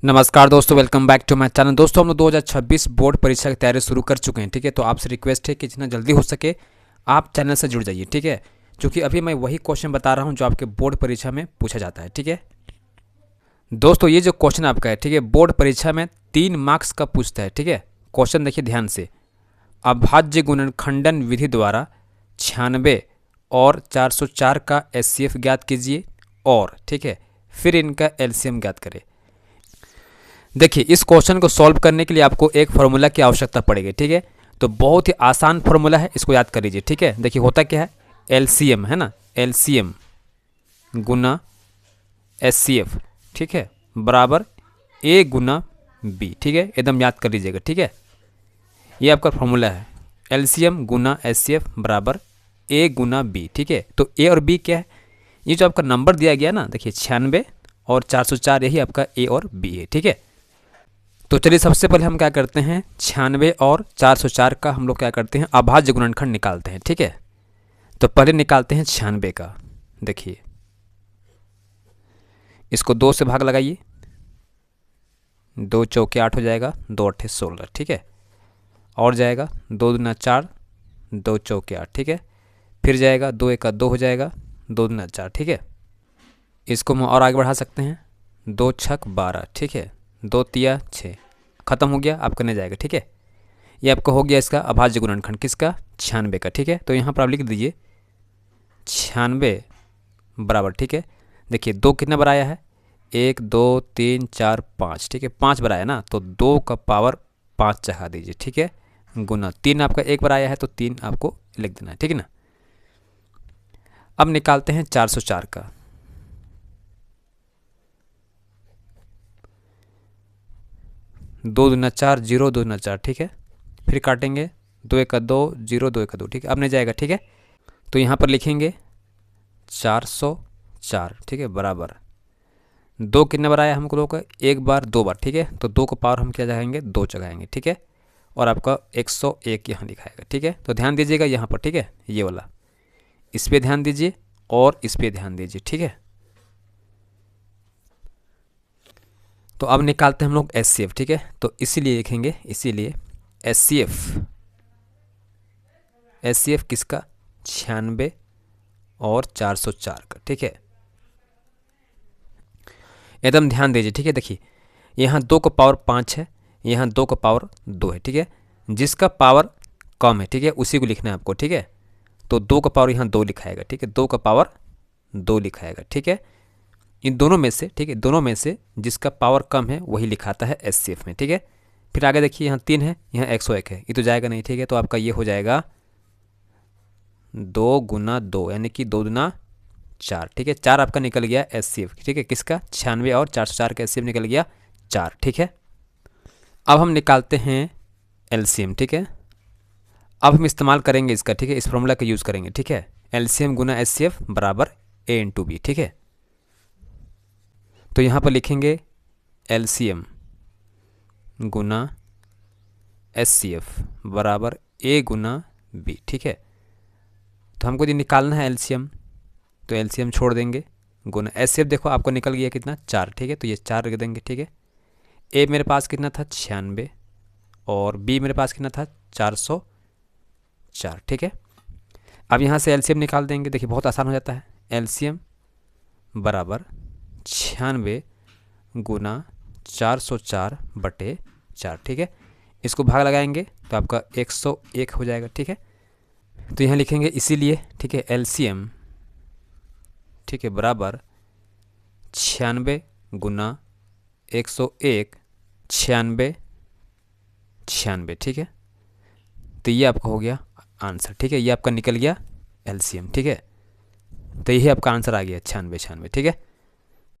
नमस्कार दोस्तों, welcome back to my channel. दोस्तों हम लोग 2026 बोर्ड परीक्षा की तैयारी शुरू कर चुके हैं। ठीक है, तो आपसे रिक्वेस्ट है कि जितना जल्दी हो सके आप चैनल से जुड़ जाइए। ठीक है, क्योंकि अभी मैं वही क्वेश्चन बता रहा हूं जो आपके बोर्ड परीक्षा में पूछा जाता है। ठीक है दोस्तों, ये जो क्वेश्चन आपका है, ठीक है, बोर्ड परीक्षा में 3 मार्क्स का पूछता है। ठीक है, क्वेश्चन देखिए ध्यान से। अभाज्य गुणनखंडन विधि द्वारा 96 और 404 का एचसीएफ ज्ञात कीजिए और ठीक है फिर इनका एलसीएम ज्ञात करें। देखिए, इस क्वेश्चन को सॉल्व करने के लिए आपको एक फार्मूला की आवश्यकता पड़ेगी। ठीक है, तो बहुत ही आसान फार्मूला है, इसको याद कर लीजिए। ठीक है, देखिए होता क्या है, एलसीएम है ना, एलसीएम गुना एचसीएफ, ठीक है, बराबर ए गुना बी। ठीक है, एकदम याद कर लीजिएगा। ठीक है, ये आपका फार्मूला है, एलसीएम गुना एचसीएफ बराबर ए गुना बी। ठीक है, तो ए और बी क्या है, ये जो आपका नंबर दिया गया ना, देखिए 96 और 404, यही आपका ए और बी है। ठीक है, तो चलिए सबसे पहले हम क्या करते हैं, 96 और 404 का हम लोग क्या करते हैं, अभाज्य गुणनखंड निकालते हैं। ठीक है, तो पहले निकालते हैं 96 का। देखिए इसको 2 से भाग लगाइए, 2 चौके 8 हो जाएगा, 2 अट्ठे 16। ठीक है, और जाएगा 2 दूना 4, 2 चौके 8। ठीक है, फिर जाएगा 2 एका 2 हो जाएगा, 2 दूना 4। ठीक है, इसको हम और आगे बढ़ा सकते हैं, 2 छक 12। ठीक है, 2 तिया 6, खत्म हो गया, आपका नहीं जाएगा। ठीक है, ये आपका हो गया इसका अभाज्य गुणनखंड, किसका, 96 का। ठीक है, तो यहाँ पर आप लिख दीजिए 96 बराबर, ठीक है, देखिए 2 कितना बनाया है, 1 2 3 4 5। ठीक है, 5 बनाया ना, तो 2 का पावर 5 चढ़ा दीजिए। ठीक है, गुना 3 आपका 1 बनाया है, तो 3 आपको लिख देना है। ठीक है ना, अब निकालते हैं 404 का। 2 दूना 4, 0 2 दूना 4। ठीक है, फिर काटेंगे, 2 एका 2, 0 2 एका 2। ठीक है, अब नहीं जाएगा। ठीक है, तो यहाँ पर लिखेंगे 404। ठीक है, बराबर 2 कितने बार आया हमको लोग का, 1 बार 2 बार। ठीक है, तो 2 का पावर हम क्या जगाएंगे, 2 जगाएंगे। ठीक है, और आपका 101 यहाँ लिखाएगा। ठीक है, तो ध्यान दीजिएगा यहाँ पर। ठीक है, ये वाला, इस पर ध्यान दीजिए और इस पर ध्यान दीजिए। ठीक है, तो अब निकालते हैं हम लोग एचसीएफ। ठीक है, तो इसीलिए लिखेंगे, इसीलिए एचसीएफ, एचसीएफ किसका, 96 और 404 का। ठीक है, एकदम ध्यान दीजिए। ठीक है, देखिए यहाँ 2 का पावर 5 है, यहाँ 2 का पावर 2 है। ठीक है, जिसका पावर कम है, ठीक है, उसी को लिखना है आपको। ठीक है, तो 2 का पावर यहाँ 2 लिखाएगा। ठीक है, 2 का पावर 2 लिखाएगा। ठीक है, इन दोनों में से, ठीक है, दोनों में से जिसका पावर कम है वही लिखाता है एचसीएफ में। ठीक है, फिर आगे देखिए यहाँ 3 है, यहाँ 101 है, ये तो जाएगा नहीं। ठीक है, तो आपका ये हो जाएगा 2 गुना 2, यानी कि 2 दूना 4। ठीक है, 4 आपका निकल गया एचसीएफ। ठीक है, किसका, 96 और 404 का एचसीएफ निकल गया 4। ठीक है, अब हम निकालते हैं एलसीएम। ठीक है, अब हम इस्तेमाल करेंगे इसका। ठीक है, इस फॉर्मूला का यूज़ करेंगे। ठीक है, एलसीएम गुना एचसीएफ बराबर ए इंटू बी। ठीक है, तो यहाँ पर लिखेंगे एलसीएम गुना एचसीएफ बराबर ए गुना बी। ठीक है, तो हमको ये निकालना है एलसीएम, तो एलसीएम छोड़ देंगे, गुना एचसीएफ देखो आपको निकल गया कितना, 4। ठीक है, तो ये 4 रख देंगे। ठीक है, ए मेरे पास कितना था, 96 और बी मेरे पास कितना था, 404। ठीक है, अब यहाँ से एलसीएम निकाल देंगे। देखिए बहुत आसान हो जाता है, एलसीएम बराबर 96 गुना 404 बटे 4। ठीक है, इसको भाग लगाएंगे तो आपका 101 हो जाएगा। ठीक है, तो यहाँ लिखेंगे इसीलिए, ठीक है, एलसीएम, ठीक है, बराबर 96 गुना 101, 96 96। ठीक है, तो ये आपका हो गया आंसर। ठीक है, ये आपका निकल गया एलसीएम। ठीक है, तो यही आपका आंसर आ गया 96 96। ठीक है।